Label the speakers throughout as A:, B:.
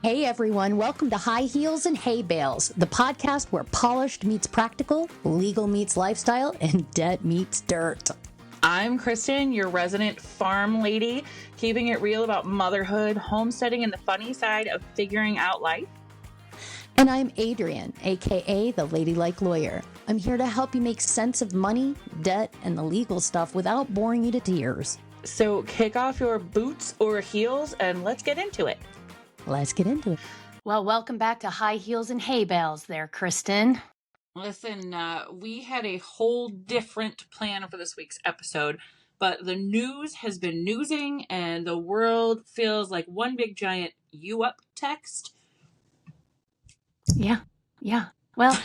A: Hey everyone, welcome to High Heels and Hay Bales, the podcast where polished meets practical, legal meets lifestyle, and debt meets dirt.
B: I'm Kristen, your resident farm lady, keeping it real about motherhood, homesteading, and the funny side of figuring out life.
A: And I'm Adrienne, aka the Ladylike Lawyer. I'm here to help you make sense of money, debt, and the legal stuff without boring you to tears.
B: So kick off your boots or heels and let's get into it.
A: Let's get into it.
C: Well, welcome back to High Heels and Hay Bales there, Kristen.
B: Listen, we had a whole different plan for this week's episode, but the news has been newsing and the world feels like one big giant you up text.
C: Yeah. Well,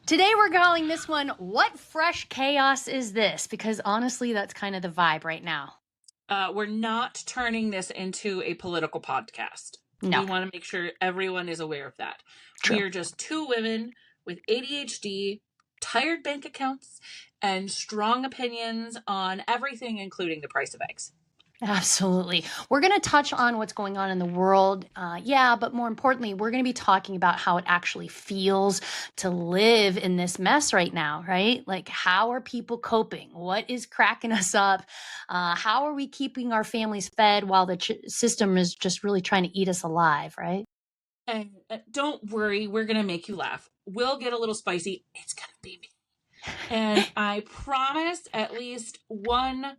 C: today we're calling this one, What Fresh Chaos Is This? Because honestly, that's kind of the vibe right now.
B: We're not turning this into a political podcast.
C: No.
B: We want to make sure everyone is aware of that.
C: True.
B: We are just two women with ADHD, tired bank accounts, and strong opinions on everything, including the price of eggs.
C: Absolutely. We're going to touch on what's going on in the world. But more importantly, we're going to be talking about how it actually feels to live in this mess right now, right? Like, how are people coping? What is cracking us up? How are we keeping our families fed while the system is just really trying to eat us alive, right?
B: And don't worry, we're going to make you laugh. We'll get a little spicy. It's going to be me. And I promise at least one,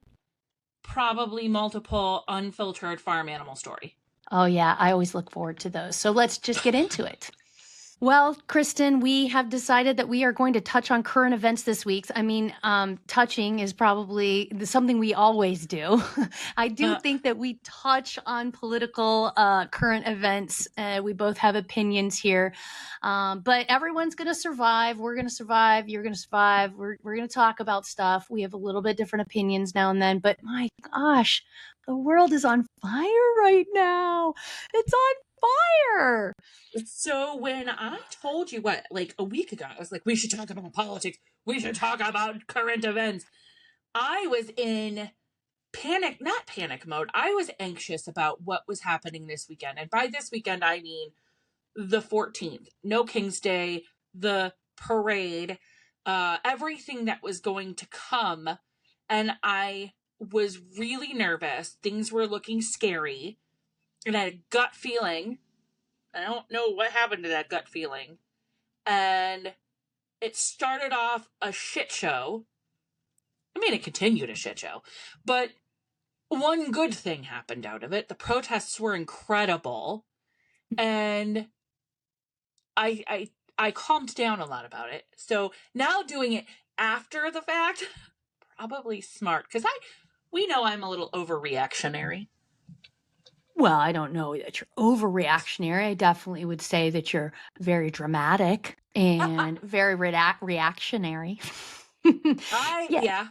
B: probably multiple, unfiltered farm animal story.
C: Oh, yeah. I always look forward to those. So let's just get into it. Well, Kristen, we have decided that we are going to touch on current events this week. I mean, touching is probably something we always do. I do think that we touch on political current events. We both have opinions here. But everyone's going to survive. We're going to survive. You're going to survive. We're going to talk about stuff. We have a little bit different opinions now and then. But my gosh, the world is on fire right now. It's on fire.
B: So when I told you like a week ago, I was like, we should talk about politics. We should talk about current events. I was in not panic mode. I was anxious about what was happening this weekend. And by this weekend, I mean the 14th, no King's Day, the parade, everything that was going to come. And I was really nervous. Things were looking scary. And I had a gut feeling. I don't know what happened to that gut feeling. And it started off a shit show. I mean, it continued a shit show. But one good thing happened out of it. The protests were incredible. And I calmed down a lot about it. So now doing it after the fact, probably smart. Because we know I'm a little overreactionary.
C: Well, I don't know that you're overreactionary. I definitely would say that you're very dramatic and very reactionary.
B: Yeah.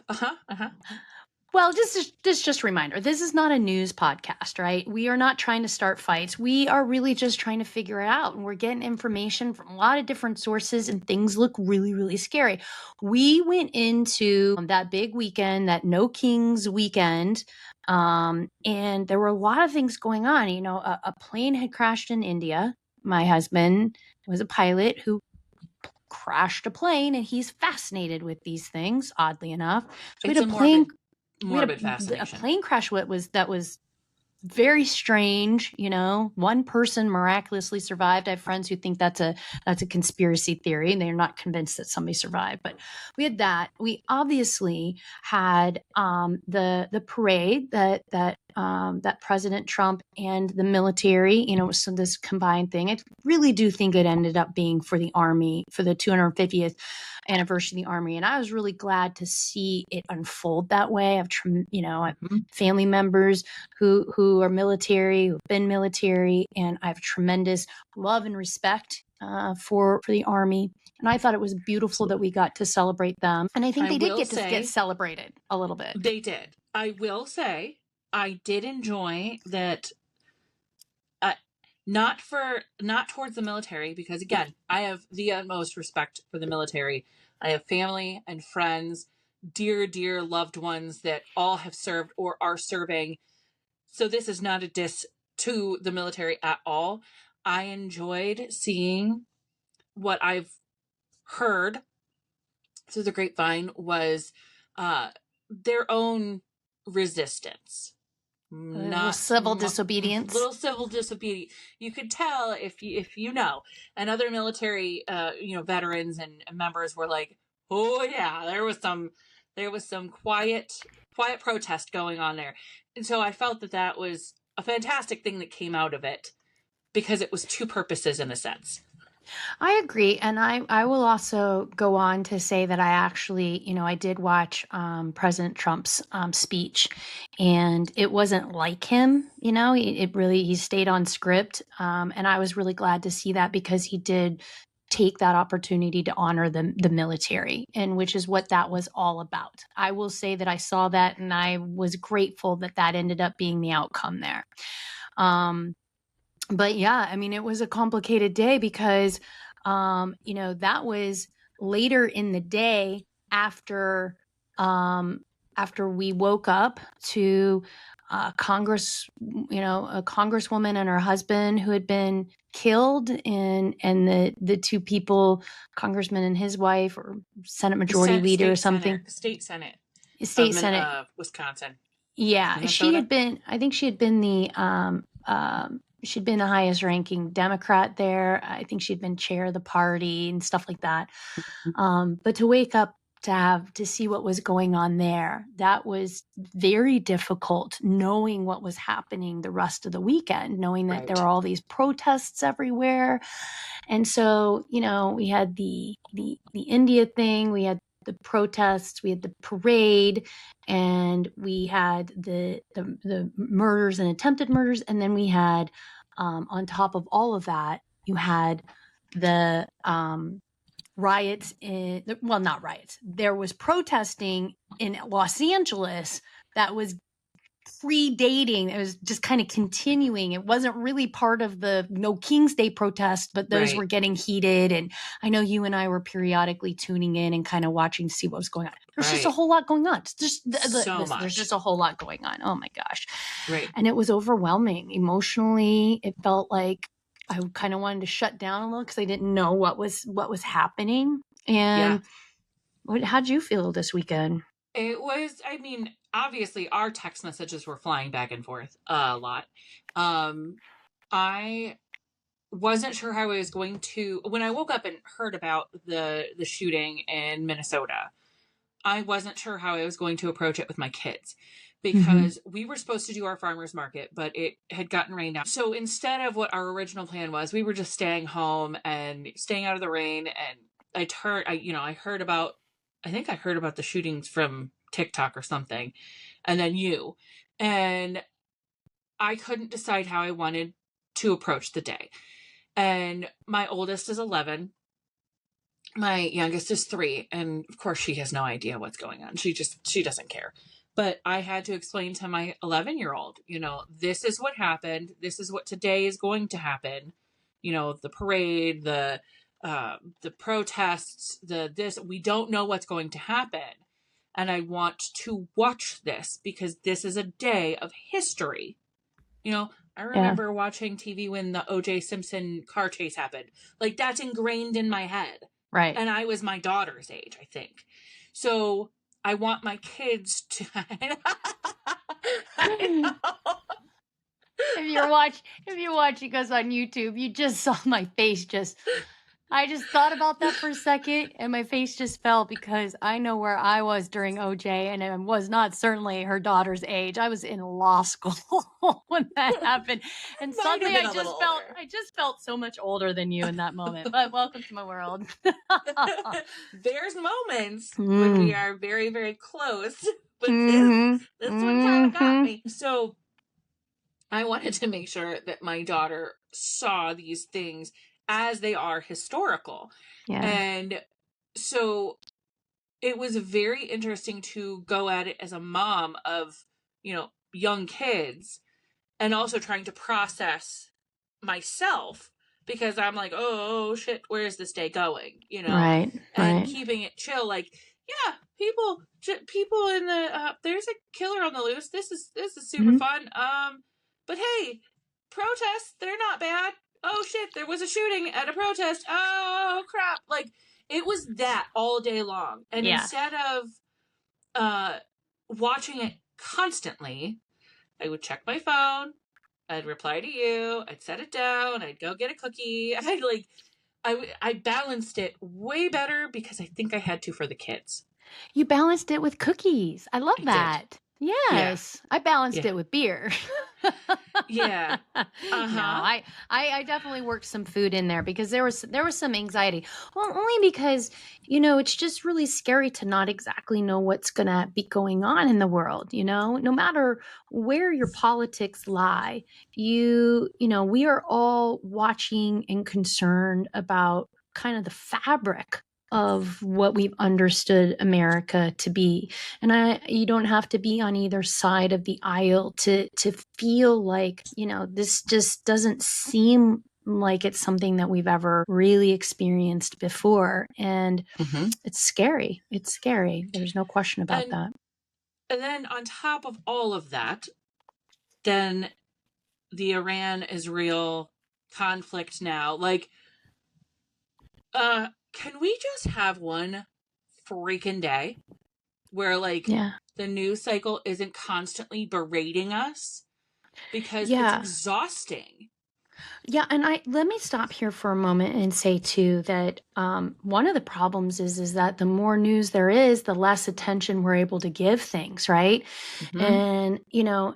C: Well, just a reminder, this is not a news podcast, right? We are not trying to start fights. We are really just trying to figure it out. And we're getting information from a lot of different sources and things look really, really scary. We went into that big weekend, that No Kings weekend, and there were a lot of things going on. You know, a plane had crashed in India. My husband was a pilot who crashed a plane, and he's fascinated with these things, oddly enough. So we had a plane...
B: Morbid fascination.
C: A plane crash that was very strange. You know, one person miraculously survived. I have friends who think that's a conspiracy theory, and they're not convinced that somebody survived. But we had that. We obviously had the parade that President Trump and the military, you know, so this combined thing. I really do think it ended up being for the Army, for the 250th anniversary of the Army. And I was really glad to see it unfold that way. I have family members who are military, who've been military, and I have tremendous love and respect for the Army. And I thought it was beautiful that we got to celebrate them. And I think they did get celebrated a little bit.
B: They did. I will say, I did enjoy that. Not towards the military, because again, I have the utmost respect for the military. I have family and friends, dear loved ones that all have served or are serving. So this is not a diss to the military at all. I enjoyed seeing what I've heard through the grapevine was their own resistance.
C: A little civil disobedience.
B: Little civil disobedience. You could tell if you know, and other military veterans and members were like, oh yeah, there was some quiet protest going on there. And so I felt that was a fantastic thing that came out of it, because it was two purposes in a sense.
C: I agree. And I will also go on to say that I actually, I did watch President Trump's speech, and it wasn't like him, he stayed on script. And I was really glad to see that, because he did take that opportunity to honor the military, and which is what that was all about. I will say that I saw that, and I was grateful that ended up being the outcome there. But yeah, I mean, it was a complicated day because, that was later in the day after we woke up to a congresswoman and her husband who had been killed, and the two people, congressman and his wife, or Senate Majority Leader or something.
B: State Senate. Wisconsin.
C: Yeah,
B: Minnesota?
C: I think she had been she'd been the highest ranking Democrat there. I think she'd been chair of the party and stuff like that. But to wake up to see what was going on there, that was very difficult, knowing what was happening the rest of the weekend, knowing that there were all these protests everywhere. And so, we had the India thing, we had the protests, we had the parade, and we had the murders and attempted murders. And then we had, on top of all of that, you had the riots not riots. There was protesting in Los Angeles that was predating. It was just kind of continuing. It wasn't really part of the No King's Day protest, but those were getting heated. And I know you and I were periodically tuning in and kind of watching to see what was going on. There's just a whole lot going on. It's just there's just a whole lot going on. Oh my gosh.
B: Right.
C: And it was overwhelming emotionally. It felt like I kind of wanted to shut down a little, because I didn't know what was happening. And how'd you feel this weekend?
B: It was, obviously our text messages were flying back and forth a lot. I wasn't sure how I was going to, when I woke up and heard about the shooting in Minnesota, I wasn't sure how I was going to approach it with my kids, because we were supposed to do our farmer's market, but it had gotten rained out. So instead of what our original plan was, we were just staying home and staying out of the rain. And I heard about the shootings from TikTok or something, and then you, and I couldn't decide how I wanted to approach the day. And my oldest is 11. My youngest is 3. And of course she has no idea what's going on. She doesn't care. But I had to explain to my 11-year-old, this is what happened. This is what today is going to happen. The parade, the protests, we don't know what's going to happen. And I want to watch this, because this is a day of history. I remember watching TV when the O.J. Simpson car chase happened. Like, that's ingrained in my head.
C: Right.
B: And I was my daughter's age, I think. So I want my kids to... I know.
C: If you're watching us on YouTube, you just saw my face I just thought about that for a second, and my face just fell, because I know where I was during OJ, and I was not certainly her daughter's age. I was in law school when that happened, and suddenly I just felt so much older than you in that moment. But welcome to my world.
B: There's moments when we are very, very close, but this one kind of got me. So I wanted to make sure that my daughter saw these things as they are historical.
C: Yeah.
B: And so it was very interesting to go at it as a mom of, young kids, and also trying to process myself, because I'm like, oh shit, where's this day going?
C: Right.
B: And keeping it chill. Like, yeah, people in the, there's a killer on the loose. This is super fun. But hey, protests, they're not bad. oh shit, there was a shooting at a protest. Oh crap. Like, it was that all day long. And
C: Yeah.
B: instead of watching it constantly, I would check my phone, I'd reply to you, I'd set it down, I'd go get a cookie. I balanced it way better because I think I had to for the kids.
C: You balanced it with cookies. I love
B: I did.
C: that. Yes. I balanced
B: Yeah.
C: it with beer.
B: Yeah.
C: No,
B: Uh-huh.
C: I definitely worked some food in there because there was some anxiety. Well, only because, you know, it's just really scary to not exactly know what's going to be going on in the world, you know? No matter where your politics lie, you know, we are all watching and concerned about kind of the fabric of what we've understood America to be. And you don't have to be on either side of the aisle to feel like, you know, this just doesn't seem like it's something that we've ever really experienced before. And it's scary. It's scary. There's no question about that.
B: And then on top of all of that, then the Iran-Israel conflict now. Like, can we just have one freaking day where, like, the news cycle isn't constantly berating us? Because it's exhausting.
C: Yeah, and let me stop here for a moment and say too that one of the problems is that the more news there is, the less attention we're able to give things, right? And you know,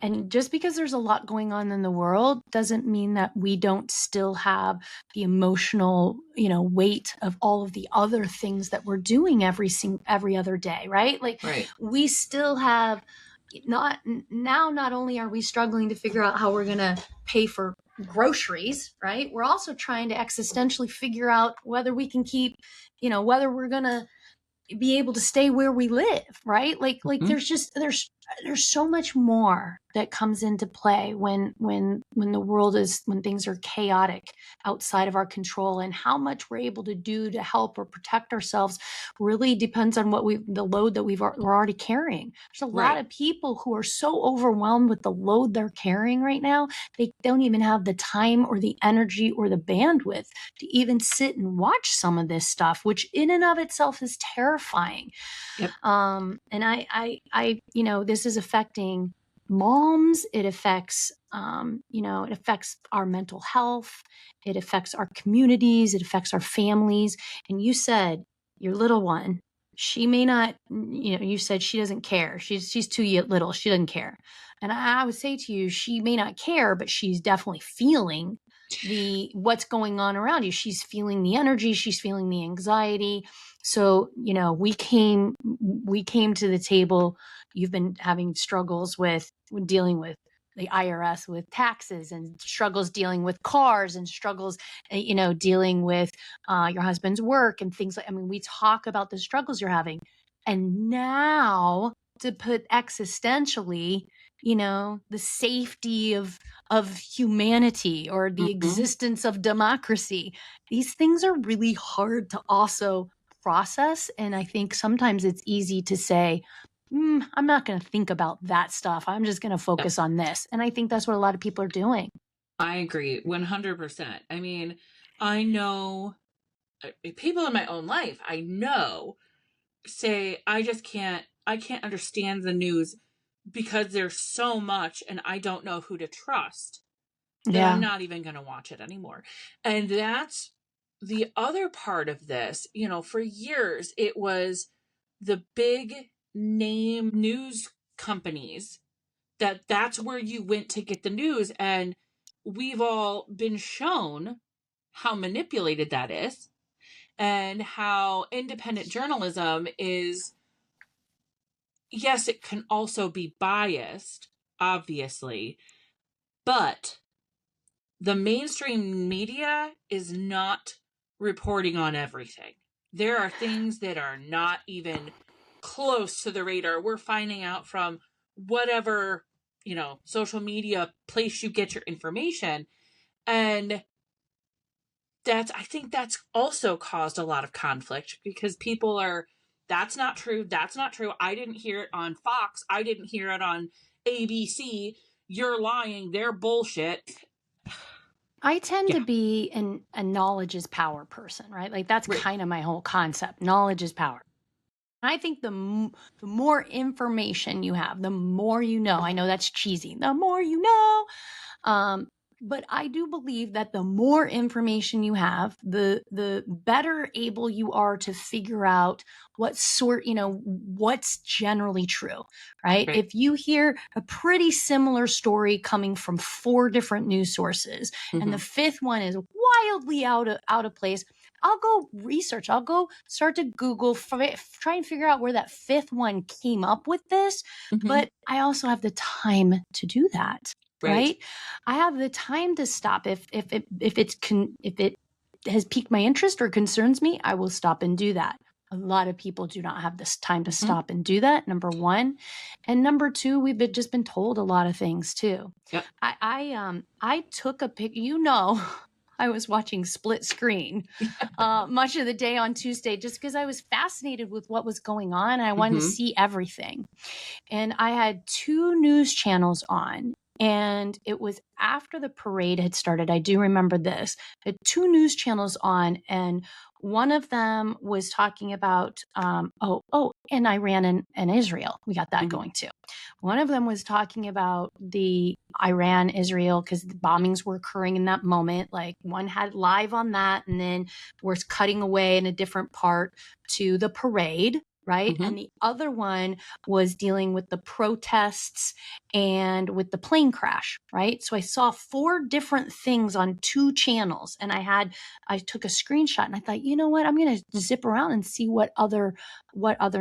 C: and just because there's a lot going on in the world doesn't mean that we don't still have the emotional, you know, weight of all of the other things that we're doing every other day, right? Like we still have not only are we struggling to figure out how we're going to pay for groceries, right? We're also trying to existentially figure out whether we can keep, you know, whether we're going to be able to stay where we live, right? Like there's so much more that comes into play when the world is, when things are chaotic outside of our control, and how much we're able to do to help or protect ourselves really depends on the load that we're already carrying. There's a lot of people who are so overwhelmed with the load they're carrying right now, they don't even have the time or the energy or the bandwidth to even sit and watch some of this stuff, which in and of itself is terrifying. And I, you know, this is affecting moms. It affects, you know, it affects our mental health. It affects our communities. It affects our families. And you said your little one, she may not, you know, you said she doesn't care. She's too little. She doesn't care. And I would say to you, she may not care, but she's definitely feeling what's going on around you. She's feeling the energy. She's feeling the anxiety. So, you know, we came to the table. You've been having struggles with dealing with the IRS with taxes, and struggles dealing with cars, and struggles, you know, dealing with your husband's work and things like, I mean, we talk about the struggles you're having, and now to put existentially, you know, the safety of humanity or the existence of democracy. These things are really hard to also process. And I think sometimes it's easy to say, I'm not going to think about that stuff. I'm just going to focus on this. And I think that's what a lot of people are doing.
B: I agree 100%. I mean, I know people in my own life, I know, say, I can't understand the news because there's so much and I don't know who to trust. That I'm not even going to watch it anymore. And that's the other part of this. You know, for years, it was the big name news companies that's where you went to get the news. And we've all been shown how manipulated that is, and how independent journalism is, yes, it can also be biased, obviously, but the mainstream media is not reporting on everything. There are things that are not even close to the radar. We're finding out from whatever, you know, social media place you get your information. And I think that's also caused a lot of conflict, because people are, that's not true. That's not true. I didn't hear it on Fox. I didn't hear it on ABC. You're lying. They're bullshit.
C: I tend
B: Yeah.
C: to be a knowledge is power person, right? Like that's
B: Right.
C: kind of my whole concept. Knowledge is power. I think the more information you have, the more you know. I know that's cheesy. The more you know. Um, but I do believe that the more information you have, the better able you are to figure out what's generally true, right?
B: Right.
C: If you hear a pretty similar story coming from 4 different news sources, and the 5th one is wildly out of place, I'll go research. I'll go start to Google, try and figure out where that 5th one came up with this. But I also have the time to do that. Right. I have the time to stop. If it has piqued my interest or concerns me, I will stop and do that. A lot of people do not have this time to stop and do that. Number 1, and number 2, we've just been told a lot of things too.
B: Yep.
C: I took a pic. I was watching split screen much of the day on Tuesday just because I was fascinated with what was going on and I wanted to see everything. And I had 2 news channels on. And it was after the parade had started. I do remember this. I had 2 news channels on, and one of them was talking about, in Iran and Israel. We got that going too. One of them was talking about the Iran, Israel, because the bombings were occurring in that moment. Like one had live on that, and then was cutting away in a different part to the parade. Right. And the other one was dealing with the protests and with the plane crash. Right. So I saw 4 different things on 2 channels, and I took a screenshot and I thought, you know what, I'm going to zip around and see what other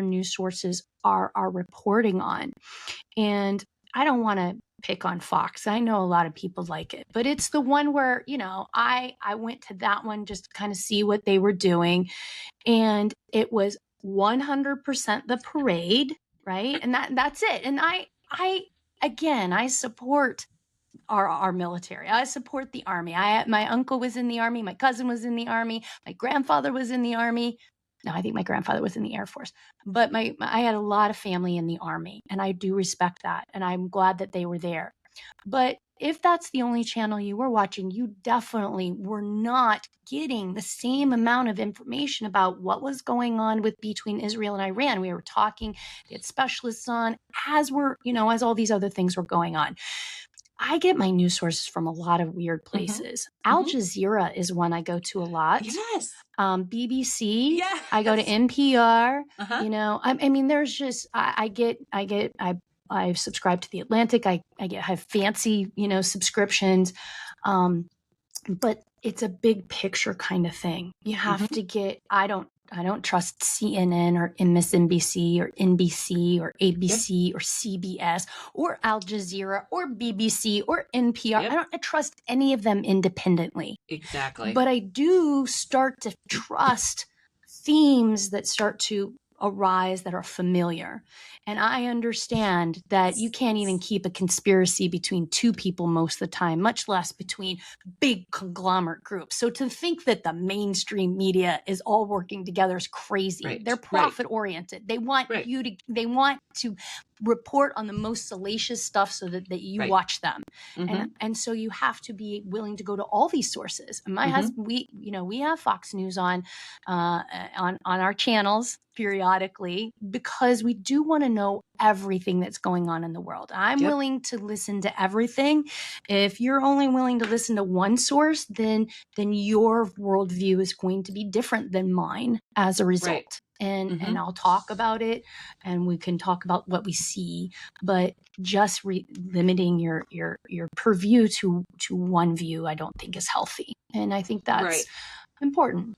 C: news sources are reporting on. And I don't want to pick on Fox. I know a lot of people like it, but it's the one where, I went to that one just to kind of see what they were doing. And it was 100% the parade, right? And that's it. And I support our military. I support the Army. My uncle was in the Army. My cousin was in the Army. My grandfather was in the Army. No, I think my grandfather was in the Air Force. But I had a lot of family in the Army, and I do respect that. And I'm glad that they were there. But if that's the only channel you were watching, you definitely were not getting the same amount of information about what was going on between Israel and Iran. We were talking, they had specialists on as all these other things were going on. I get my news sources from a lot of weird places. Al Jazeera is one I go to a lot.
B: Yes.
C: BBC.
B: Yes.
C: I go to NPR. I mean, there's just I subscribe to the Atlantic. I have fancy, subscriptions. But it's a big picture kind of thing. You have to get, I don't trust CNN or MSNBC or NBC or ABC or CBS or Al Jazeera or BBC or NPR. I don't trust any of them independently.
B: Exactly.
C: But I do start to trust themes that start to arise that are familiar. And I understand that you can't even keep a conspiracy between 2 people most of the time, much less between big conglomerate groups. So to think that the mainstream media is all working together is crazy.
B: Right.
C: They're profit oriented. They want they want to report on the most salacious stuff so that you watch them. And so you have to be willing to go to all these sources. And my husband, we have Fox News on our channels periodically because we do want to know everything that's going on in the world. I'm willing to listen to everything. If you're only willing to listen to one source, then your worldview is going to be different than mine as a result. And I'll talk about it, and we can talk about what we see, but just limiting your purview to one view, I don't think is healthy. And I think that's important.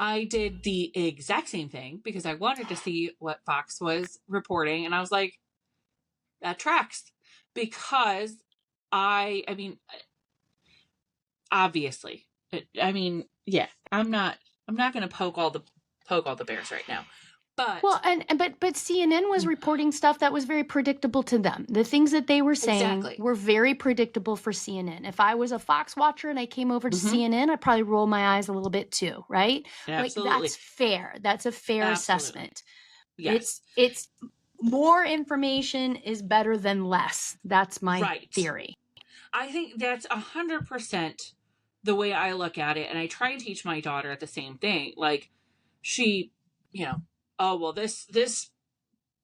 B: I did the exact same thing because I wanted to see what Fox was reporting, and I was like, that tracks. Because I mean, obviously, I'm not going to poke all the bears right now. But
C: but CNN was reporting stuff that was very predictable to them. The things that they were saying were very predictable for CNN. If I was a Fox watcher and I came over to CNN, I'd probably roll my eyes a little bit too, right?
B: Absolutely.
C: Like that's fair. That's a fair assessment.
B: Yes.
C: It's more information is better than less. That's my theory.
B: I think that's 100% the way I look at it. And I try and teach my daughter the same thing. Like, she, oh, well, this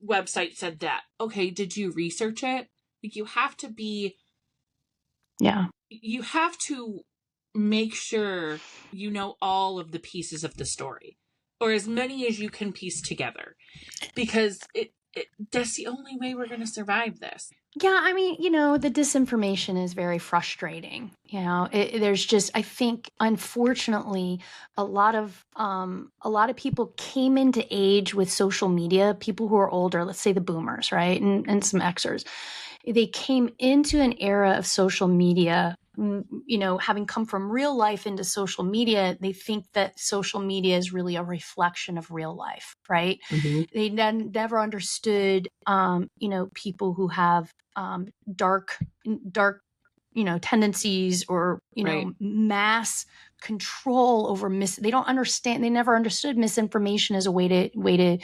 B: website said that. Okay, did you research it? Like,
C: Yeah.
B: you have to make sure you know all of the pieces of the story, or as many as you can piece together, because that's the only way we're going to survive this.
C: Yeah, I mean, the disinformation is very frustrating. There's just, I think, unfortunately, a lot of people came into age with social media. People who are older, let's say the boomers, right, and some Xers, they came into an era of social media. Having come from real life into social media, they think that social media is really a reflection of real life, right?
B: Mm-hmm.
C: They never understood, people who have dark, tendencies, or,
B: Right.
C: mass control over they don't understand. They never understood misinformation as a way to,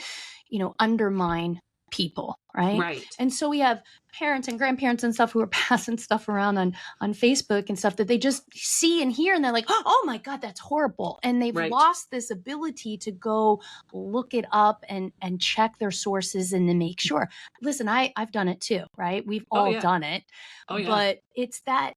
C: undermine people. Right. And so we have parents and grandparents and stuff who are passing stuff around on Facebook and stuff that they just see and hear, and they're like, oh my God, that's horrible. And they've lost this ability to go look it up and check their sources and to make sure. Listen, I've done it too, right? We've all done it.
B: Oh, yeah.
C: But it's that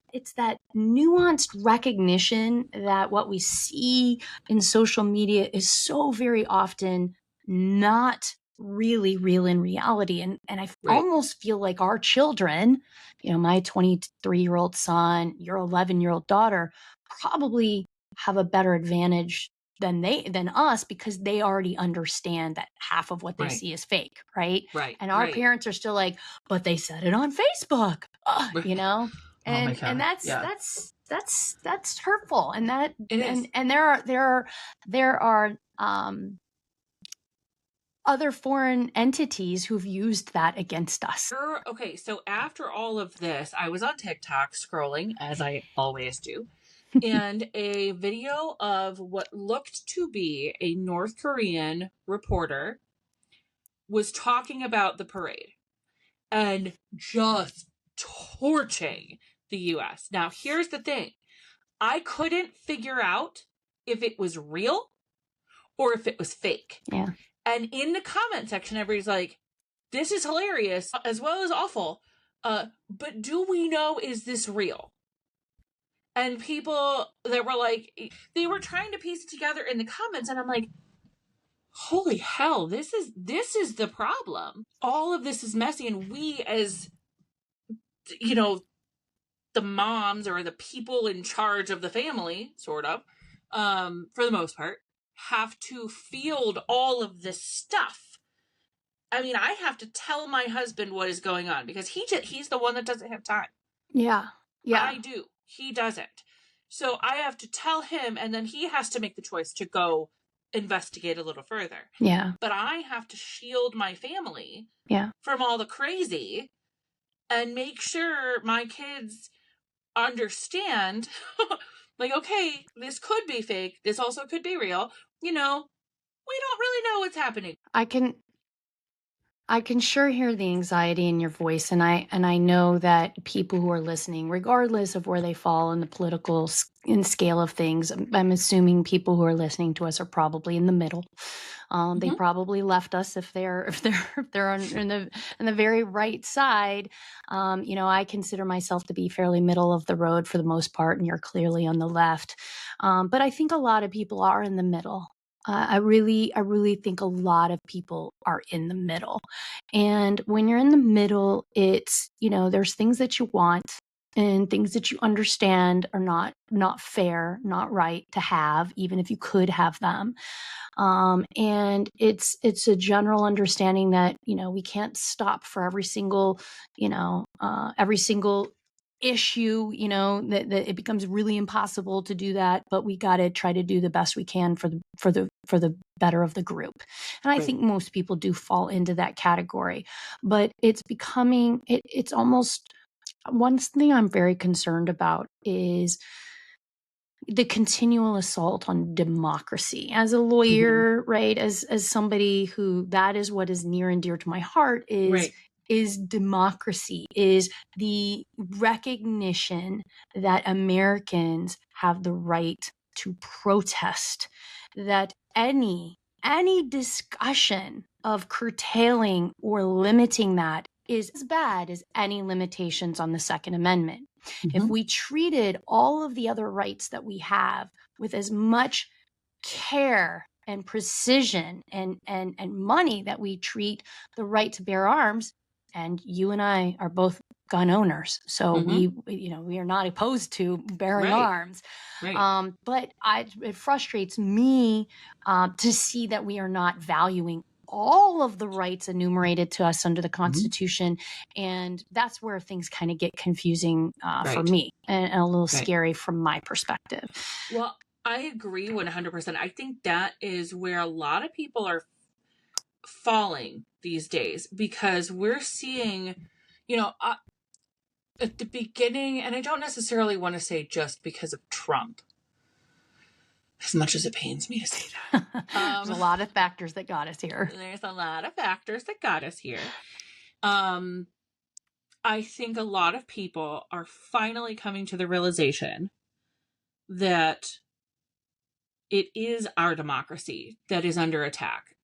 C: nuanced recognition that what we see in social media is so very often not really real in reality. And I almost feel like our children, my 23-year-old son, your 11-year-old daughter, probably have a better advantage than us, because they already understand that half of what they see is fake, right? And our parents are still like, but they said it on Facebook, and
B: Oh my God.
C: and that's hurtful. And that
B: It is.
C: and there are other foreign entities who've used that against us.
B: Okay, so after all of this, I was on TikTok scrolling, as I always do, and a video of what looked to be a North Korean reporter was talking about the parade and just torching the US. Now, here's the thing. I couldn't figure out if it was real or if it was fake.
C: Yeah.
B: And in the comment section, everybody's like, this is hilarious as well as awful. But do we know, is this real? And people that were like, they were trying to piece it together in the comments, and I'm like, holy hell, this is the problem. All of this is messy, and we, as the moms or the people in charge of the family, sort of, for the most part, have to field all of this stuff. I mean, I have to tell my husband what is going on, because he's the one that doesn't have time.
C: Yeah.
B: I do. He doesn't. So I have to tell him, and then he has to make the choice to go investigate a little further.
C: Yeah.
B: But I have to shield my family
C: from
B: all the crazy and make sure my kids understand, like, okay, this could be fake. This also could be real. We don't really know what's happening.
C: I can sure hear the anxiety in your voice, and I know that people who are listening, regardless of where they fall in the political scale of things, I'm assuming people who are listening to us are probably in the middle. They probably left us if they're in the very right side. I consider myself to be fairly middle of the road for the most part, and you're clearly on the left. But I think a lot of people are in the middle. I really think a lot of people are in the middle. And when you're in the middle, it's, there's things that you want and things that you understand are not fair, not right to have, even if you could have them. And it's a general understanding that, we can't stop for every single issue, that it becomes really impossible to do that, but we got to try to do the best we can for the better of the group. And I think most people do fall into that category, but it's becoming, it's almost, one thing I'm very concerned about is the continual assault on democracy. As a lawyer, right, as somebody who, that is what is near and dear to my heart, is is democracy, is the recognition that Americans have the right to protest, that any discussion of curtailing or limiting that is as bad as any limitations on the Second Amendment. If we treated all of the other rights that we have with as much care and precision and money that we treat the right to bear arms, and you and I are both gun owners, so we are not opposed to bearing arms.
B: Right.
C: But it frustrates me to see that we are not valuing all of the rights enumerated to us under the Constitution. And that's where things kind of get confusing for me and a little scary from my perspective.
B: Well, I agree 100%. I think that is where a lot of people are falling these days, because we're seeing, at the beginning, and I don't necessarily want to say just because of Trump, as much as it pains me to say that.
C: There's a lot of factors that got us here.
B: There's a lot of factors that got us here. I think a lot of people are finally coming to the realization that it is our democracy that is under attack.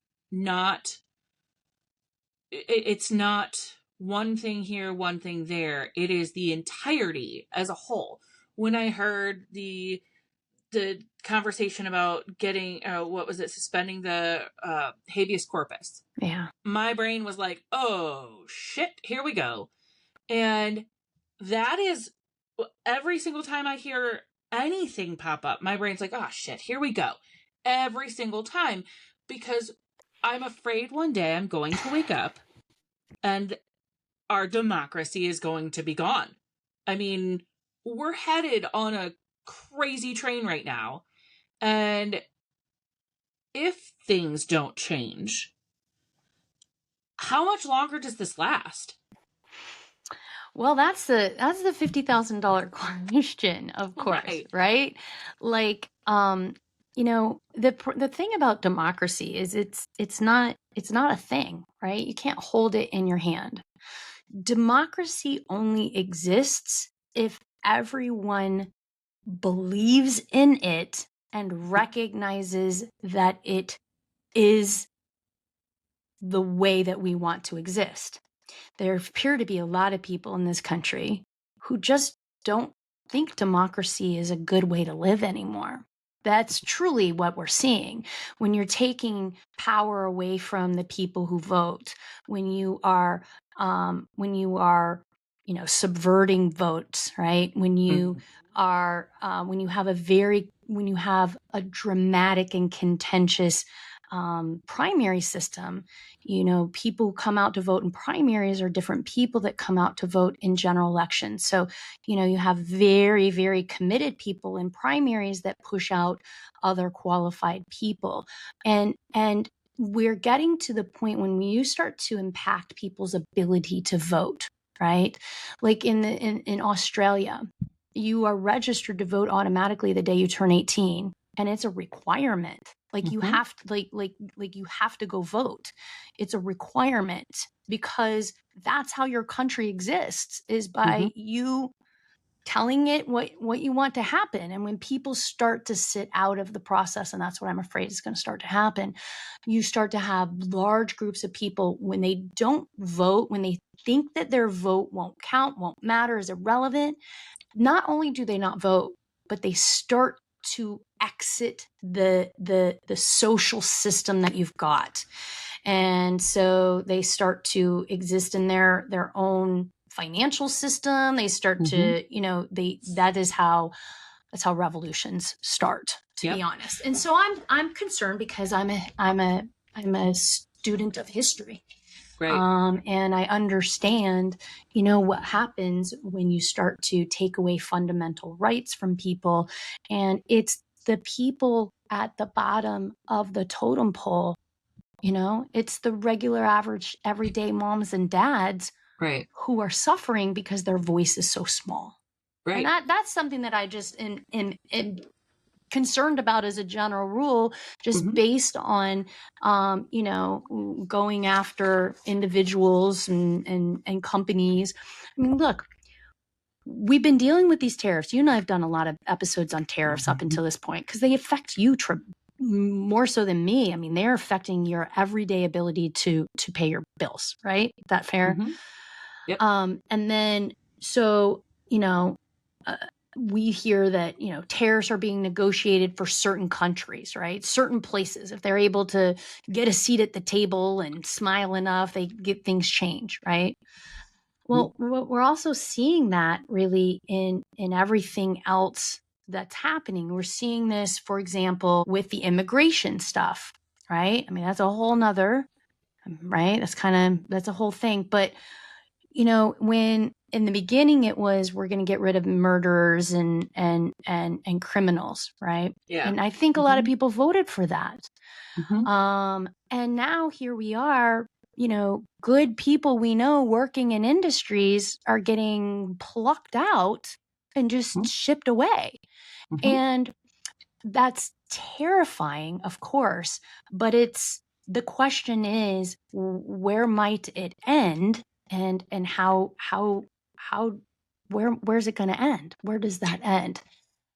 B: It's not one thing here, one thing there. It is the entirety as a whole. When I heard the conversation about getting, suspending the habeas corpus.
C: Yeah.
B: My brain was like, oh, shit, here we go. And that is, every single time I hear anything pop up, my brain's like, oh, shit, here we go. Every single time. Because I'm afraid one day I'm going to wake up and our democracy is going to be gone. I mean, we're headed on a crazy train right now. And if things don't change, how much longer does this last?
C: Well, that's the $50,000 question, of course, right? Like, the thing about democracy is it's not a thing, right? You can't hold it in your hand. Democracy only exists if everyone believes in it and recognizes that it is the way that we want to exist. There appear to be a lot of people in this country who just don't think democracy is a good way to live anymore. That's truly what we're seeing when you're taking power away from the people who vote, when you are subverting votes, right? When you are, when you have a dramatic and contentious primary system. People who come out to vote in primaries are different people that come out to vote in general elections. So, you have very, very committed people in primaries that push out other qualified people. And we're getting to the point when you start to impact people's ability to vote, right? Like in Australia, you are registered to vote automatically the day you turn 18, and it's a requirement. Like you have to, like you have to go vote. It's a requirement because that's how your country exists, is by you telling it what you want to happen. And when people start to sit out of the process, and that's what I'm afraid is going to start to happen, you start to have large groups of people, when they don't vote, when they think that their vote won't count, won't matter, is irrelevant, not only do they not vote, but they start to exit the social system that you've got. And so they start to exist in their own financial system. They start to, that's how revolutions start, to be honest. And so I'm concerned because I'm a student of history.
B: Right.
C: And I understand, what happens when you start to take away fundamental rights from people. And it's the people at the bottom of the totem pole, it's the regular, average, everyday moms and dads who are suffering because their voice is so small.
B: Right.
C: And that's something that I just am concerned about as a general rule, just based on, going after individuals and companies. I mean, look, we've been dealing with these tariffs. You and I have done a lot of episodes on tariffs up until this point because they affect you more so than me. I mean, they're affecting your everyday ability to pay your bills, right? Is that fair?
B: Yep.
C: And then, so, we hear that, tariffs are being negotiated for certain countries, right? Certain places. If they're able to get a seat at the table and smile enough, they get things change, right? Well, we're also seeing that really in everything else that's happening. We're seeing this, for example, with the immigration stuff, right? I mean, that's a whole nother, right? That's a whole thing. But, when in the beginning it was, we're going to get rid of murderers and criminals, right?
B: Yeah.
C: And I think a lot of people voted for that. And now here we are, good people we know working in industries are getting plucked out and just shipped away. And that's terrifying, of course, but the question is, where might it end, and where's it going to end? Where does that end?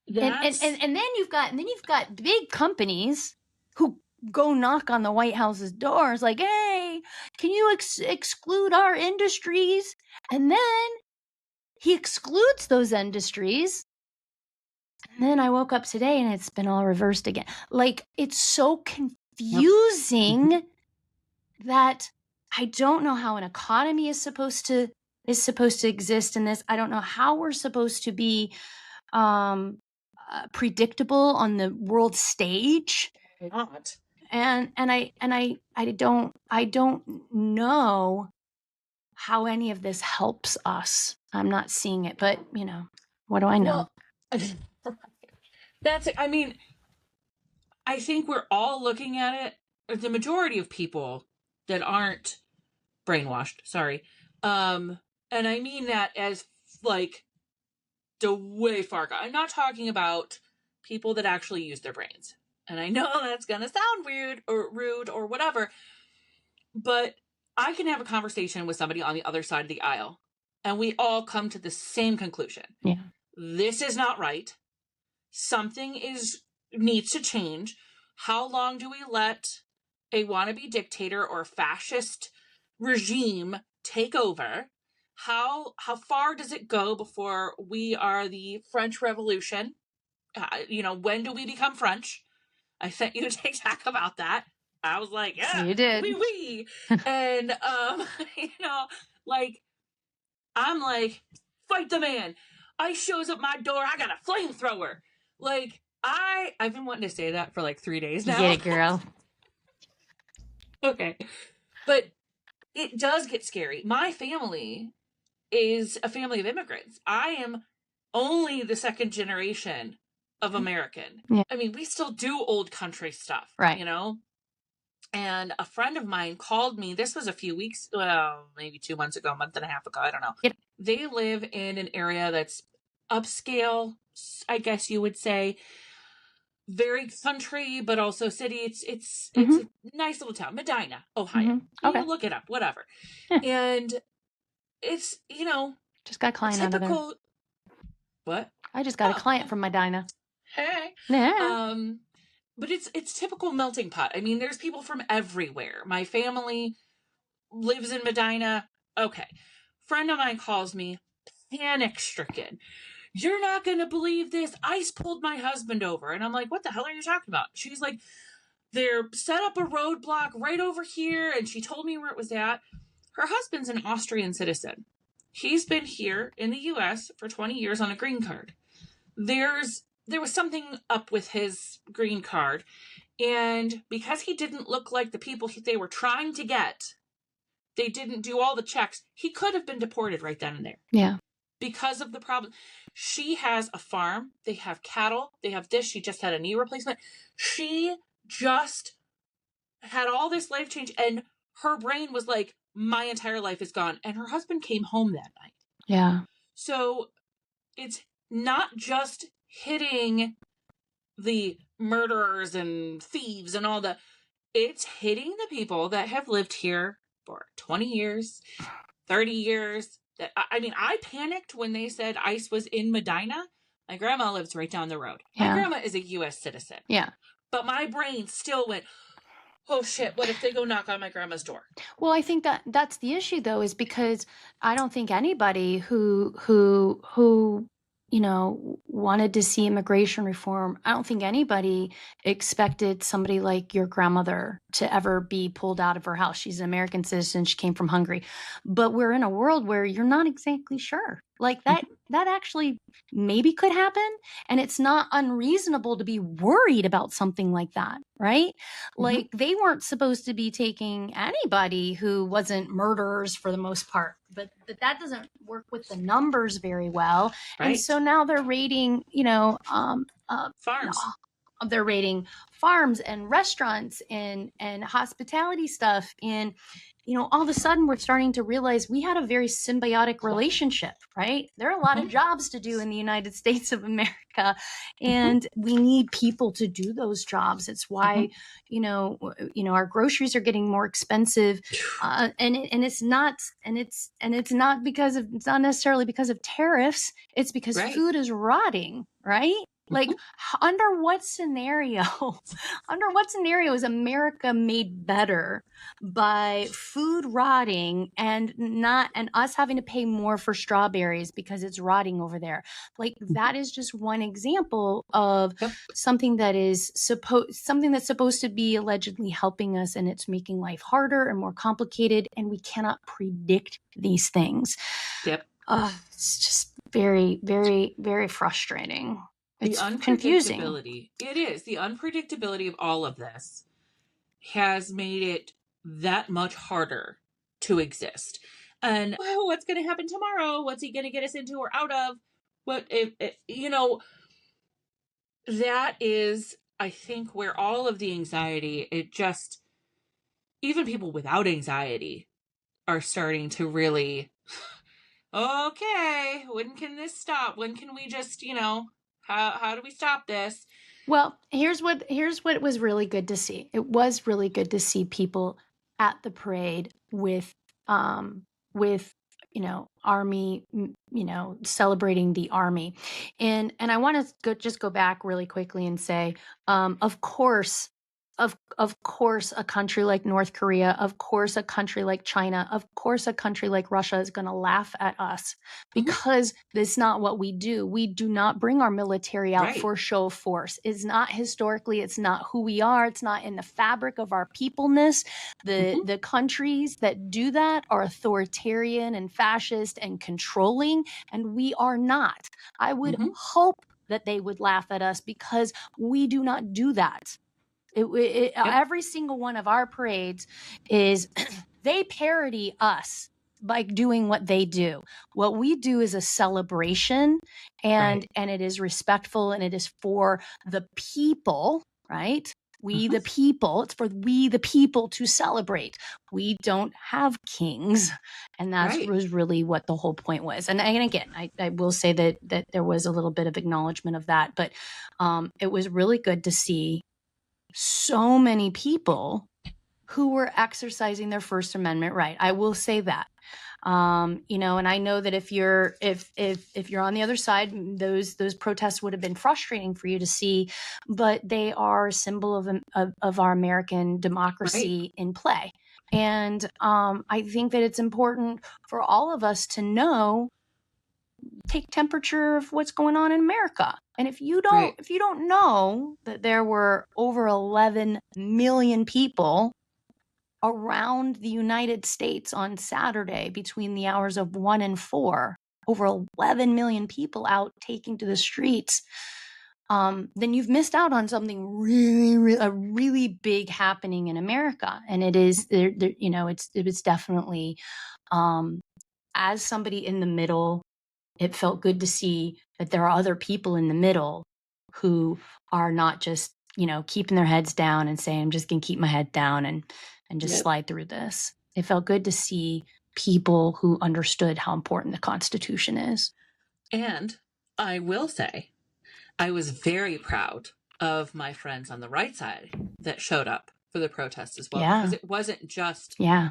C: And then you've got big companies who go knock on the White House's doors like, hey, can you exclude our industries? And then he excludes those industries. And then I woke up today and it's been all reversed again. Like, it's so confusing that I don't know how an economy is supposed to exist in this. I don't know how we're supposed to be predictable on the world stage.
B: Not.
C: And I don't know how any of this helps us. I'm not seeing it, but what do I know?
B: Well, I think we're all looking at it. The majority of people that aren't brainwashed, sorry. And I mean that as like the way far gone. I'm not talking about people that actually use their brains. And I know that's going to sound weird or rude or whatever, but I can have a conversation with somebody on the other side of the aisle and we all come to the same conclusion.
C: Yeah.
B: This is not right. Something needs to change. How long do we let a wannabe dictator or fascist regime take over? How far does it go before we are the French Revolution? When do we become French? I sent you a TikTok about that. I was like, yeah,
C: you did.
B: Oui. And I'm like, fight the man. ICE shows up my door. I got a flamethrower. Like, I've been wanting to say that for like 3 days now.
C: Get it, girl.
B: Okay. But it does get scary. My family is a family of immigrants. I am only the second generation of American.
C: Yeah.
B: I mean, we still do old country stuff,
C: right?
B: And a friend of mine called me. This was a few weeks, well, maybe 2 months ago, a month and a half ago. I don't know.
C: Yep.
B: They live in an area that's upscale, I guess you would say. Very country, but also city. It's a nice little town, Medina, Ohio.
C: Okay.
B: You look it up, whatever.
C: Yeah.
B: And it's,
C: just got a client out of there.
B: What?
C: I just got a client from Medina.
B: Hey.
C: Yeah.
B: But it's typical melting pot. I mean, there's people from everywhere. My family lives in Medina. Okay. Friend of mine calls me panic stricken. You're not going to believe this. ICE pulled my husband over. And I'm like, what the hell are you talking about? She's like, they're set up a roadblock right over here. And she told me where it was at. Her husband's an Austrian citizen. He's been here in the U.S. for 20 years on a green card. There was something up with his green card. And because he didn't look like the people they were trying to get, they didn't do all the checks. He could have been deported right then and there.
C: Yeah.
B: Because of the problem. She has a farm. They have cattle. They have this. She just had a knee replacement. She just had all this life change. And her brain was like, my entire life is gone. And her husband came home that night.
C: Yeah.
B: So it's not just hitting the murderers and thieves and all the, it's hitting the people that have lived here for 20 years, 30 years. That I mean, I panicked when they said ICE was in Medina. My grandma lives right down the road. My grandma is a U.S. citizen.
C: Yeah.
B: But my brain still went, oh shit, what if they go knock on my grandma's door?
C: Well, I think that's the issue though, is because I don't think anybody who wanted to see immigration reform, I don't think anybody expected somebody like your grandmother to ever be pulled out of her house. She's an American citizen. She came from Hungary. But we're in a world where you're not exactly sure. Like that actually maybe could happen. And it's not unreasonable to be worried about something like that, right? Like they weren't supposed to be taking anybody who wasn't murderers for the most part. But that doesn't work with the numbers very well.
B: Right.
C: And so now they're raiding,
B: farms.
C: They're raiding farms and restaurants and hospitality stuff. And, all of a sudden we're starting to realize we had a very symbiotic relationship, right? There are a lot of jobs to do in the United States of America, and we need people to do those jobs. It's why, our groceries are getting more expensive, and it's not necessarily because of tariffs. It's because food is rotting, right? Like under what scenario is America made better by food rotting and us having to pay more for strawberries because it's rotting over there? Like that is just one example of something that's supposed to be allegedly helping us, and it's making life harder and more complicated, and we cannot predict these things. It's just very, very, very frustrating. It's confusing.
B: It is. The unpredictability of all of this has made it that much harder to exist. And what's going to happen tomorrow? What's he going to get us into or out of? That is, I think, where all of the anxiety, even people without anxiety are starting to really, okay, when can this stop? When can we just, how do we stop this?
C: Well, here's what was really good to see. It was really good to see people at the parade with army, celebrating the army. And I want to just go back really quickly and say, of course, a country like North Korea, of course, a country like China, of course, a country like Russia is going to laugh at us because that's not what we do. We do not bring our military out for show of force. It's not historically, it's not who we are. It's not in the fabric of our peopleness. The countries that do that are authoritarian and fascist and controlling, and we are not. I would hope that they would laugh at us because we do not do that. Every single one of our parades is they parody us by doing what they do. What we do is a celebration, and it is respectful, and it is for the people, right? We the people. It's for we the people to celebrate. We don't have kings, and that was really what the whole point was. And again, I will say that there was a little bit of acknowledgement of that, but it was really good to see so many people who were exercising their First Amendment right. I will say that. And I know that if you're on the other side, those protests would have been frustrating for you to see, but they are a symbol of our American democracy in play. And I think that it's important for all of us to know, take temperature of what's going on in America. And if you don't know that there were over 11 million people around the United States on Saturday between the hours of 1 and 4, over 11 million people out taking to the streets, then you've missed out on something really big happening in America. And it is, it was definitely, as somebody in the middle, it felt good to see that there are other people in the middle who are not just, keeping their heads down and saying, I'm just going to keep my head down and just slide through this. It felt good to see people who understood how important the Constitution is.
B: And I will say, I was very proud of my friends on the right side that showed up for the protest as well.
C: Yeah.
B: Because it wasn't just
C: Yeah.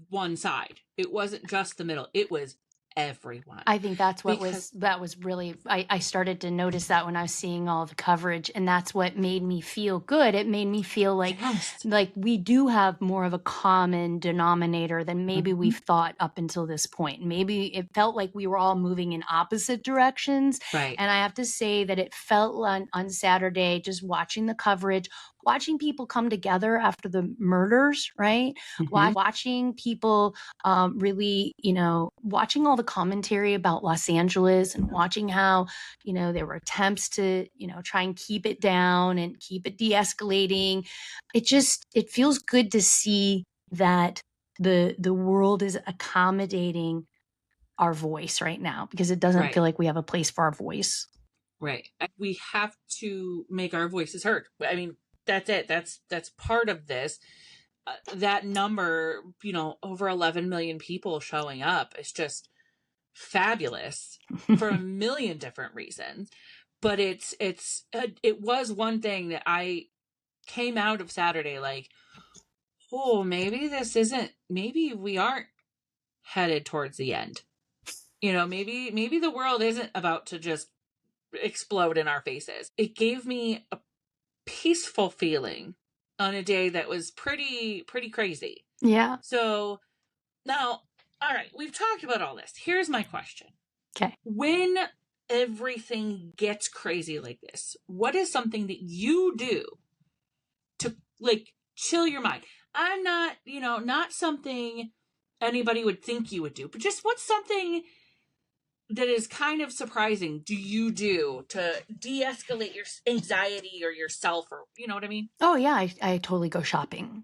B: one side. It wasn't just the middle. It was everyone.
C: I think that's what
B: Because-
C: that was really, I started to notice that when I was seeing all the coverage, and that's what made me feel good. It made me feel like,
B: Yes.
C: like we do have more of a common denominator than maybe
B: Mhm.
C: we've thought up until this point. Maybe it felt like we were all moving in opposite directions.
B: Right.
C: And I have to say that it felt on Saturday, just watching the coverage, watching people come together after the murders, right?
B: Mhm.
C: Watching people really, watching all the commentary about Los Angeles and watching how, there were attempts to, try and keep it down and keep it de-escalating. It feels good to see that the world is accommodating our voice right now, because it doesn't
B: Right.
C: feel like we have a place for our voice.
B: Right. We have to make our voices heard. I mean, that's it. That's part of this. That number, over 11 million people showing up is just fabulous for a million different reasons. But it was one thing that I came out of Saturday like, oh, maybe we aren't headed towards the end. Maybe the world isn't about to just explode in our faces. It gave me a peaceful feeling on a day that was pretty crazy.
C: Yeah.
B: So now, all right, we've talked about all this. Here's my question.
C: Okay.
B: When everything gets crazy like this, what is something that you do to like chill your mind? I'm not, not something anybody would think you would do, but just what's something that is kind of surprising do you do to de-escalate your anxiety or yourself, or you know what I mean?
C: Oh yeah, I totally go shopping.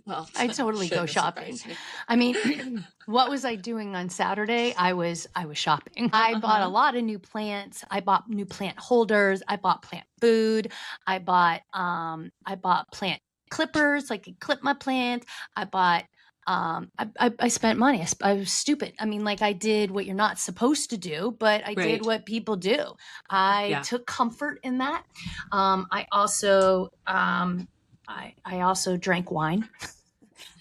B: Well,
C: I totally go
B: shouldn't have
C: shopping.
B: surprised me.
C: I mean, what was I doing on Saturday? I was shopping. I bought a lot of new plants. I bought new plant holders. I bought plant food. I bought plant clippers, so I could clip my plants. I bought I spent money. I was stupid. I mean, like I did what you're not supposed to do, but I
B: Right.
C: did what people do. I
B: Yeah.
C: took comfort in that. I also drank wine.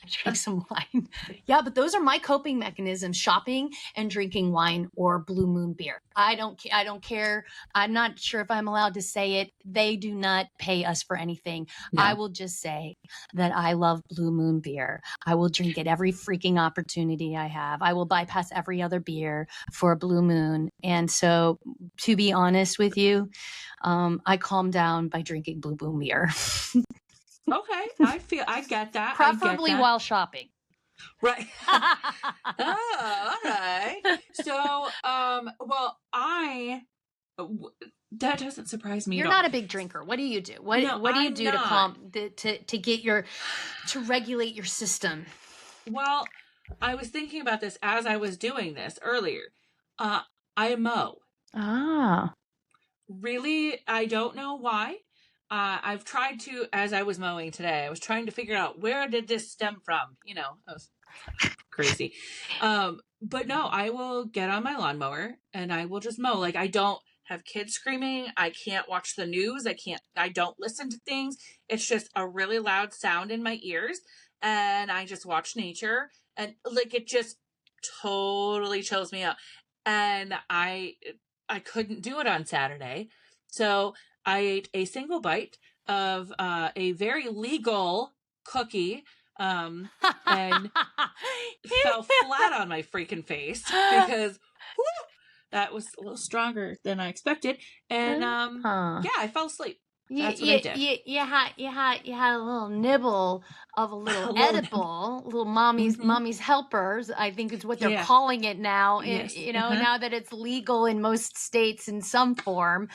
C: I drank some wine. Yeah, but those are my coping mechanisms: shopping and drinking wine or Blue Moon beer. I don't care. I'm not sure if I'm allowed to say it. They do not pay us for anything.
B: No.
C: I will just say that I love Blue Moon beer. I will drink it every freaking opportunity I have. I will bypass every other beer for Blue Moon. And so, to be honest with you, I calm down by drinking Blue Moon beer.
B: Okay, I get that.
C: Preferably while shopping.
B: Right. Oh, all right. So, well, that doesn't surprise me.
C: You're
B: at all.
C: not a big drinker. What do you do? What do you
B: I'm
C: do
B: not.
C: to get to regulate your system?
B: Well, I was thinking about this as I was doing this earlier. I mow.
C: Ah.
B: Really, I don't know why. I've tried to, as I was mowing today, I was trying to figure out where did this stem from. I was crazy. But no, I will get on my lawnmower and I will just mow. Like I don't have kids screaming. I can't watch the news. I don't listen to things. It's just a really loud sound in my ears. And I just watch nature, and like, it just totally chills me out. And I couldn't do it on Saturday. So I ate a single bite of a very legal cookie, and fell flat on my freaking face because that was a little stronger than I expected. And yeah, I fell asleep. That's what I did.
C: You had a little nibble of a little edible, little mommy's helpers, I think is what they're calling it now.
B: Yes.
C: Now that it's legal in most states in some form.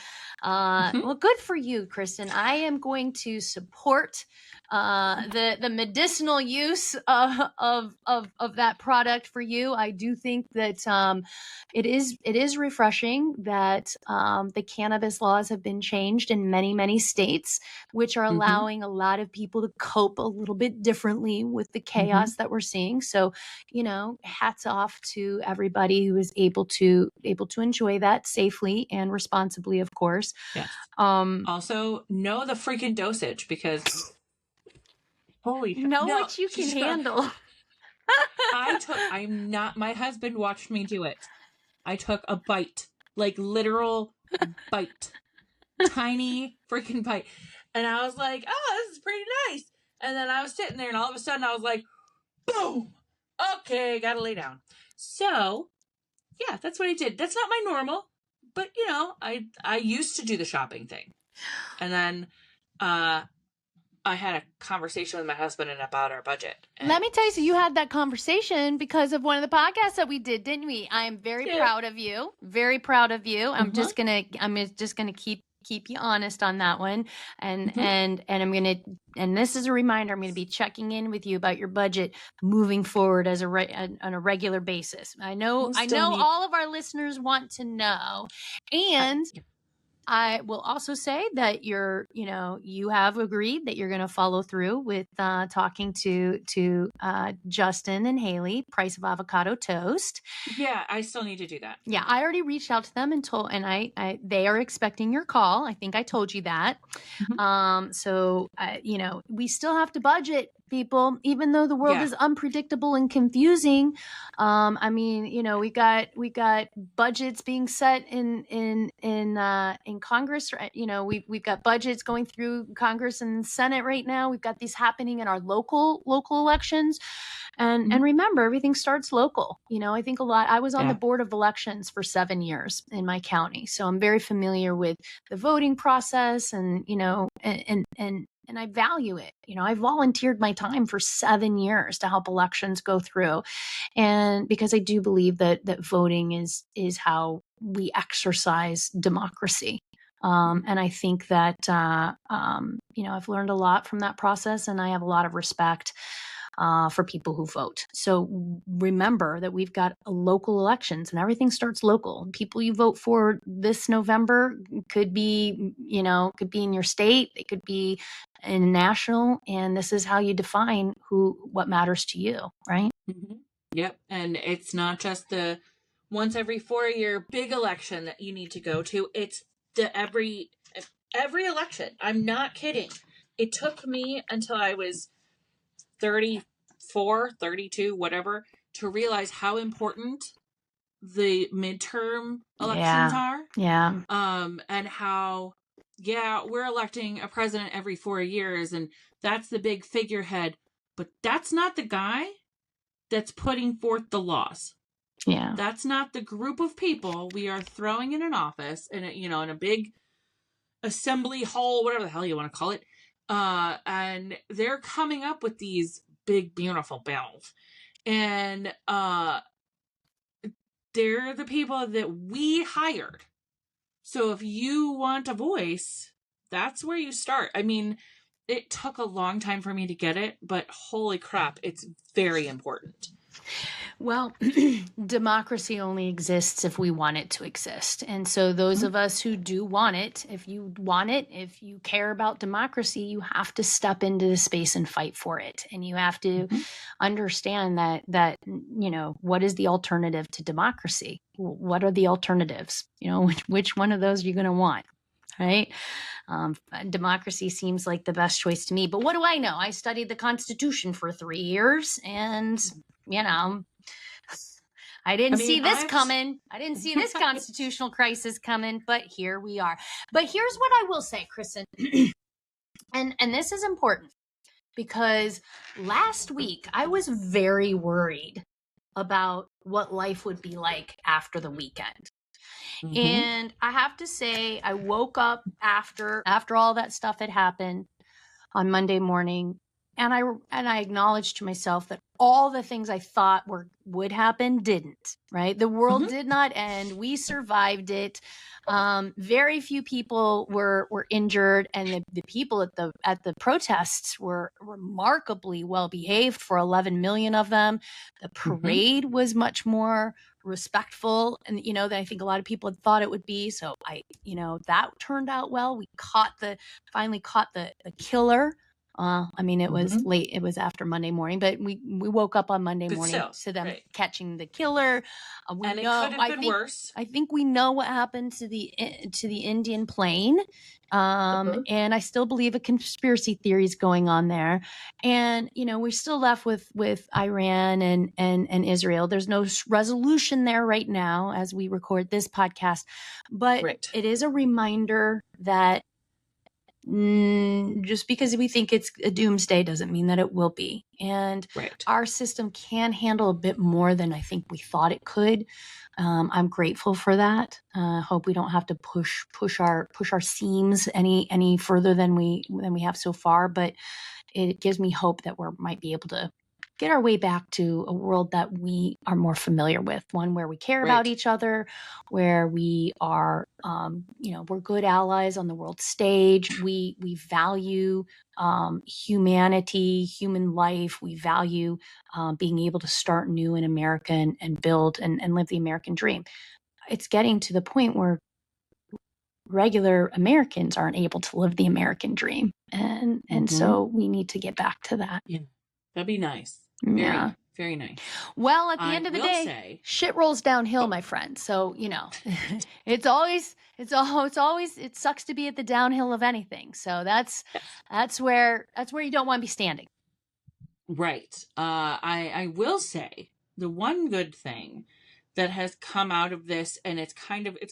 C: Well, good for you, Kristen. I am going to support the medicinal use of that product for you. I do think that it is refreshing that the cannabis laws have been changed in many states, which are allowing a lot of people to cope a little bit differently with the chaos that we're seeing. So, hats off to everybody who is able to enjoy that safely and responsibly, of course.
B: Yes. Also, know the freaking dosage, because
C: what you can handle.
B: My husband watched me do it. I took a bite, like literal bite, tiny freaking bite. And I was like, oh, this is pretty nice. And then I was sitting there and all of a sudden I was like, boom, okay, gotta lay down. So yeah, that's what I did. That's not my normal, but I used to do the shopping thing. And then, I had a conversation with my husband about our budget.
C: Let me tell you, so you had that conversation because of one of the podcasts that we did, didn't we? I am very proud of you. Very proud of you. I'm just gonna keep you honest on that one. And and this is a reminder, I'm gonna be checking in with you about your budget moving forward as on a regular basis. I know all of our listeners want to know. And I will also say that you have agreed that you're going to follow through with talking to Justin and Haley, price of avocado toast.
B: Yeah, I still need to do that.
C: Yeah, I already reached out to them and they are expecting your call. I think I told you that. So we still have to budget, people, even though the world is unpredictable and confusing. We got budgets being set in Congress. We've got budgets going through Congress and Senate right now. We've got these happening in our local elections. And remember, everything starts local. I think I was on the board of elections for 7 years in my county. So I'm very familiar with the voting process and I value it. I volunteered my time for 7 years to help elections go through. And because I do believe that voting is how we exercise democracy. And I think that, I've learned a lot from that process, and I have a lot of respect for people who vote. So remember that we've got local elections and everything starts local. People you vote for this November could be in your state. It could be in national. And this is how you define what matters to you, right?
B: Yep. And it's not just the once every 4-year big election that you need to go to. It's every election. I'm not kidding. It took me until I was 34, 32, whatever, to realize how important the midterm elections are.
C: Yeah.
B: And how, we're electing a president every 4 years, and that's the big figurehead, but that's not the guy that's putting forth the laws.
C: Yeah.
B: That's not the group of people we are throwing in an office in a big assembly hall, whatever the hell you want to call it. And they're coming up with these big, beautiful bills. And they're the people that we hired. So if you want a voice, that's where you start. I mean, it took a long time for me to get it, but holy crap, it's very important.
C: Well, democracy only exists if we want it to exist. And so those of us who do want it, if you care about democracy, you have to step into the space and fight for it. And you have to understand that what is the alternative to democracy? What are the alternatives? Which one of those are you going to want? Right? Democracy seems like the best choice to me. But what do I know? I studied the Constitution for 3 years, and I didn't see this coming. I didn't see this constitutional crisis coming, but here we are. But here's what I will say, Kristen, and this is important, because last week I was very worried about what life would be like after the weekend. And I have to say, I woke up after all that stuff had happened on Monday morning I acknowledged to myself that all the things I thought would happen didn't, right? The world did not end. We survived it. Very few people were injured, and the people at the protests were remarkably well behaved for 11 million of them. The parade was much more respectful, and than I think a lot of people had thought it would be. So that turned out well. We finally caught the killer. I mean, it was late. It was after Monday morning, but we woke up on Monday morning to them catching the killer.
B: And it could have been worse.
C: I think we know what happened to the Indian plane, and I still believe a conspiracy theory is going on there. And we're still left with Iran and Israel. There's no resolution there right now as we record this podcast, but it is a reminder that. Just because we think it's a doomsday doesn't mean that it will be. And our system can handle a bit more than I think we thought it could. I'm grateful for that. Hope we don't have to push our seams any further than we have so far. But it gives me hope that we might be able to get our way back to a world that we are more familiar with, one where we care about each other, where we are, we're good allies on the world stage. We value humanity, human life. We value being able to start new in America and build and live the American dream. It's getting to the point where regular Americans aren't able to live the American dream. And so we need to get back to that.
B: Yeah, that'd be nice. Very, very nice.
C: Well, at the end of the day, shit rolls downhill, my friend. So, it sucks to be at the downhill of anything. So that's where you don't want to be standing.
B: Right. I will say the one good thing that has come out of this, and it's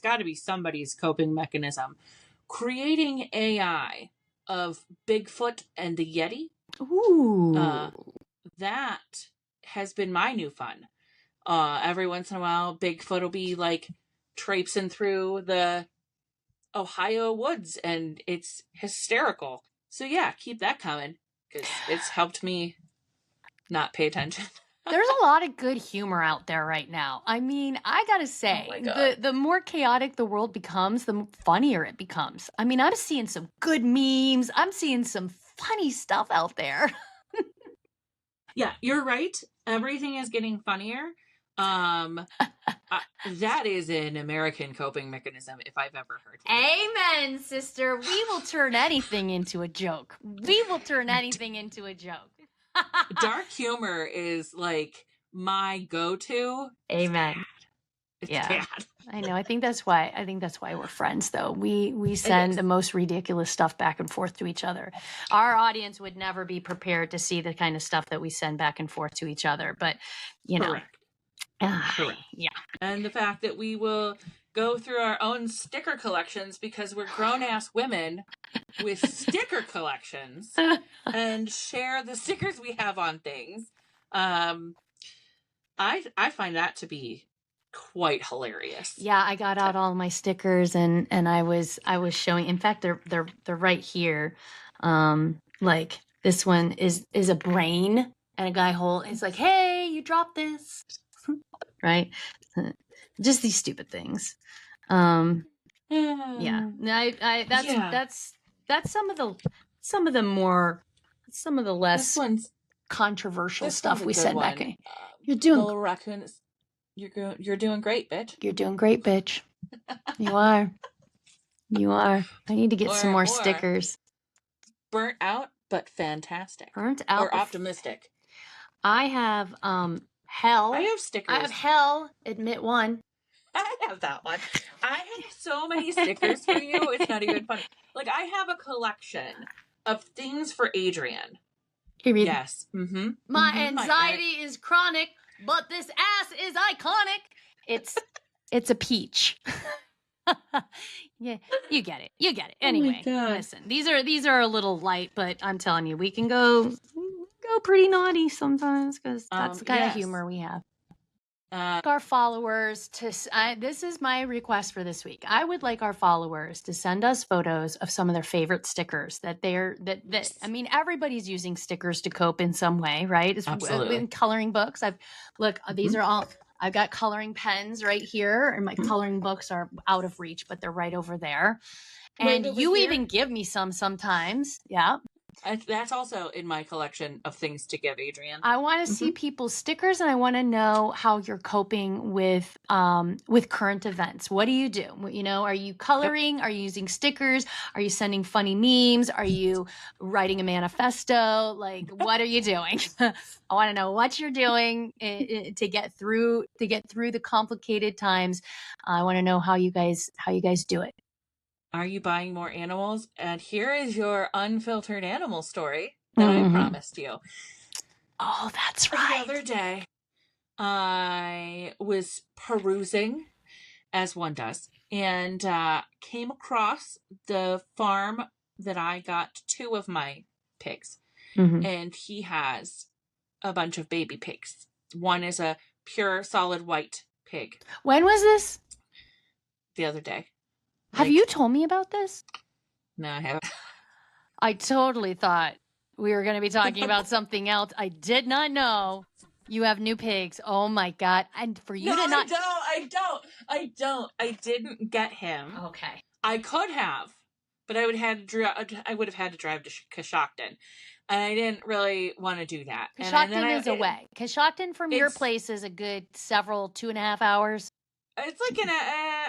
B: got to be somebody's coping mechanism, creating AI of Bigfoot and the Yeti.
C: Ooh.
B: That has been my new fun. Every once in a while, Bigfoot will be like traipsing through the Ohio woods, and it's hysterical. So yeah, keep that coming, because it's helped me not pay attention.
C: There's a lot of good humor out there right now. I mean, I gotta say, the more chaotic the world becomes, the funnier it becomes. I mean, I'm seeing some good memes. I'm seeing some funny stuff out there.
B: Yeah, you're right. Everything is getting funnier. That is an American coping mechanism, if I've ever heard it.
C: Amen, sister. We will turn anything into a joke.
B: Dark humor is like my go-to.
C: Amen.
B: It's bad.
C: I know. I think that's why we're friends, though. We send the most ridiculous stuff back and forth to each other. Our audience would never be prepared to see the kind of stuff that we send back and forth to each other. But
B: Correct.
C: Yeah.
B: And the fact that we will go through our own sticker collections because we're grown-ass women with sticker collections and share the stickers we have on things. I find that to be quite hilarious.
C: Yeah, I got out all my stickers and I was showing. In fact, they're right here. Like this one is a brain and a guy it's like, hey, you dropped this, right? Just these stupid things. Yeah. That's some of the less controversial stuff we said back in. You're doing
B: little raccoon. You're doing great, bitch.
C: You're doing great, bitch. You are. I need to get some more stickers.
B: Burnt out, but fantastic.
C: Burnt out
B: or optimistic.
C: I have hell.
B: I have stickers.
C: I have hell. Admit one.
B: I have that one. I have so many stickers for you. It's not even funny. Like, I have a collection of things for Adrienne. Yes. Mm-hmm.
C: My anxiety is chronic, but this ass is iconic. It's a peach. Yeah, you get it. Anyway, listen. These are a little light, but I'm telling you, we can go pretty naughty sometimes because that's the kind of humor we have. Our followers to this is my request for this week. I would like our followers to send us photos of some of their favorite stickers that I mean, everybody's using stickers to cope in some way, right? It's
B: Absolutely.
C: in coloring books. These are all, I've got coloring pens right here, and my coloring books are out of reach, but they're right over there. And you even give me some sometimes. Yeah.
B: That's also in my collection of things to give, Adrienne.
C: I want to see people's stickers, and I want to know how you're coping with current events. What do? You know, are you coloring? Are you using stickers? Are you sending funny memes? Are you writing a manifesto? Like, what are you doing? I want to know what you're doing to get through the complicated times. I want to know how you guys do it.
B: Are you buying more animals? And here is your unfiltered animal story that I promised you.
C: Oh, that's right.
B: The other day, I was perusing, as one does, and came across the farm that I got 2 of my pigs. And he has a bunch of baby pigs. One is a pure, solid white pig.
C: When was this?
B: The other day.
C: Have you told me about this?
B: No, I haven't.
C: I totally thought we were going to be talking about something else. I did not know you have new pigs. Oh my God. And for you to not.
B: I didn't get him.
C: Okay.
B: I could have, but I would have had to drive to Coshocton. And I didn't really want to do that.
C: Coshocton is away. Coshocton from your place is a good 2.5 hours.
B: It's like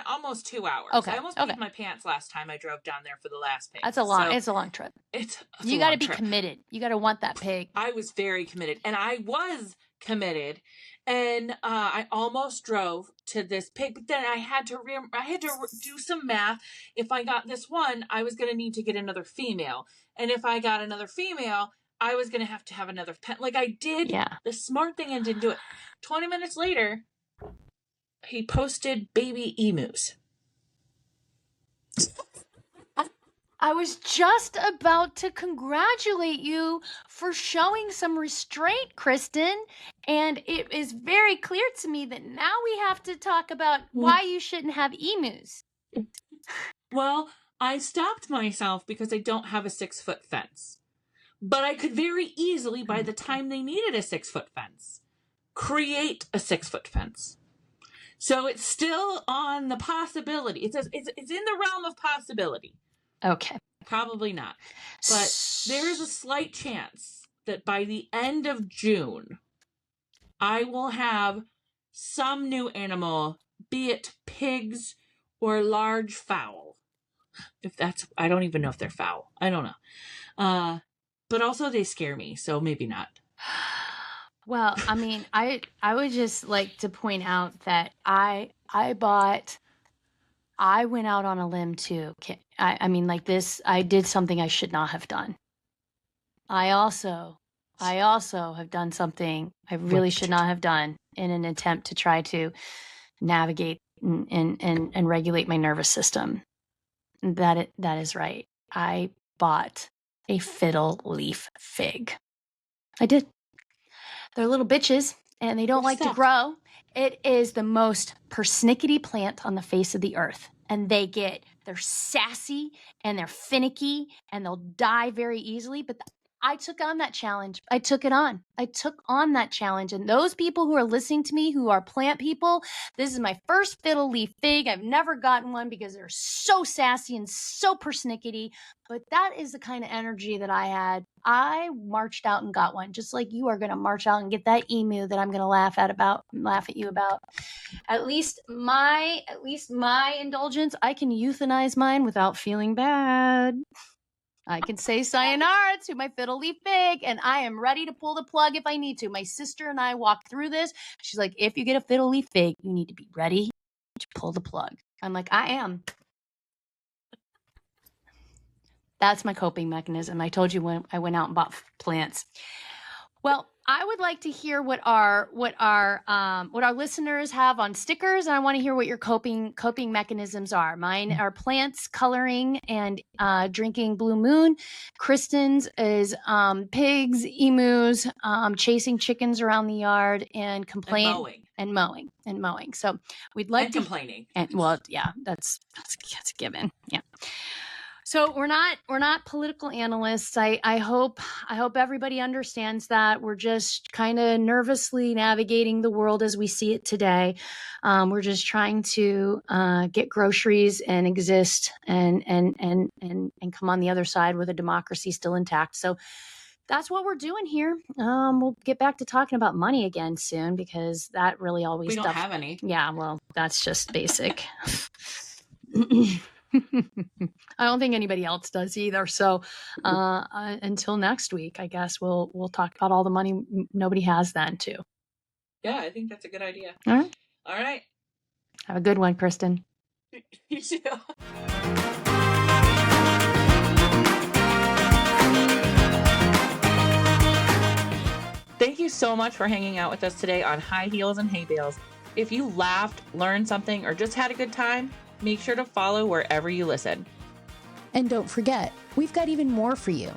B: almost 2 hours.
C: Okay.
B: I almost peed my pants last time I drove down there for the last pig.
C: It's a long trip. You got to be committed. You got to want that pig.
B: I was very committed, and I was committed, and I almost drove to this pig, but then I had to do some math. If I got this one, I was going to need to get another female, and if I got another female, I was going to have another pet. Like, I did the smart thing and didn't do it. 20 minutes later, he posted baby emus.
C: I was just about to congratulate you for showing some restraint, Kristen. And it is very clear to me that now we have to talk about why you shouldn't have emus.
B: Well, I stopped myself because I don't have a 6-foot fence. But I could very easily, by the time they needed a 6-foot fence, create a 6-foot fence. So it's still on the possibility. It's in the realm of possibility.
C: Okay.
B: Probably not. But there is a slight chance that by the end of June, I will have some new animal, be it pigs or large fowl. I don't even know if they're fowl. I don't know. But also they scare me, so maybe not.
C: Well, I mean, I would just like to point out that I went out on a limb too. I mean, like this, I did something I should not have done. I also have done something I really should not have done in an attempt to try to navigate and regulate my nervous system. That is right. I bought a fiddle leaf fig. I did. They're little bitches, and they don't like to grow. It is the most persnickety plant on the face of the earth. And they're sassy, and they're finicky, and they'll die very easily. But I took on that challenge. I took on that challenge. And those people who are listening to me, who are plant people, this is my first fiddle leaf fig. I've never gotten one because they're so sassy and so persnickety. But that is the kind of energy that I had. I marched out and got one, just like you are going to march out and get that emu that I'm going to laugh at you about. At least my indulgence, I can euthanize mine without feeling bad. I can say sayonara to my fiddle leaf fig, and I am ready to pull the plug if I need to. My sister and I walked through this. She's like, if you get a fiddle leaf fig, you need to be ready to pull the plug. I'm like, I am. That's my coping mechanism. I told you when I went out and bought plants. Well, I would like to hear what our listeners have on stickers, and I want to hear what your coping mechanisms are. Mine are plants, coloring, and drinking Blue Moon. Kristen's is pigs, emus, chasing chickens around the yard, and and mowing. So we'd like
B: and
C: to
B: complaining.
C: And well, yeah, that's a given. Yeah. So we're not political analysts. I hope everybody understands that. We're just kind of nervously navigating the world as we see it today. We're just trying to get groceries and exist and come on the other side with a democracy still intact. So that's what we're doing here. We'll get back to talking about money again soon, because that really always
B: We don't have any.
C: Yeah, well, that's just basic. I don't think anybody else does either. So until next week, I guess we'll talk about all the money nobody has then too.
B: Yeah, I think that's a good idea.
C: All right.
B: All right.
C: Have a good one, Kristen.
B: You too. Thank you so much for hanging out with us today on High Heels and Hay Bales. If you laughed, learned something, or just had a good time, make sure to follow wherever you listen.
A: And don't forget, we've got even more for you.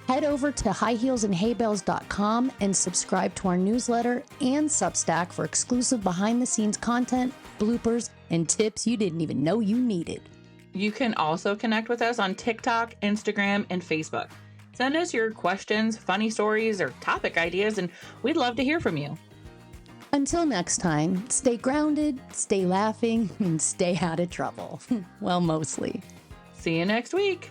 A: Head over to highheelsandhaybales.com and subscribe to our newsletter and Substack for exclusive behind-the-scenes content, bloopers, and tips you didn't even know you needed.
B: You can also connect with us on TikTok, Instagram, and Facebook. Send us your questions, funny stories, or topic ideas, and we'd love to hear from you.
A: Until next time, stay grounded, stay laughing, and stay out of trouble. Well, mostly.
B: See you next week.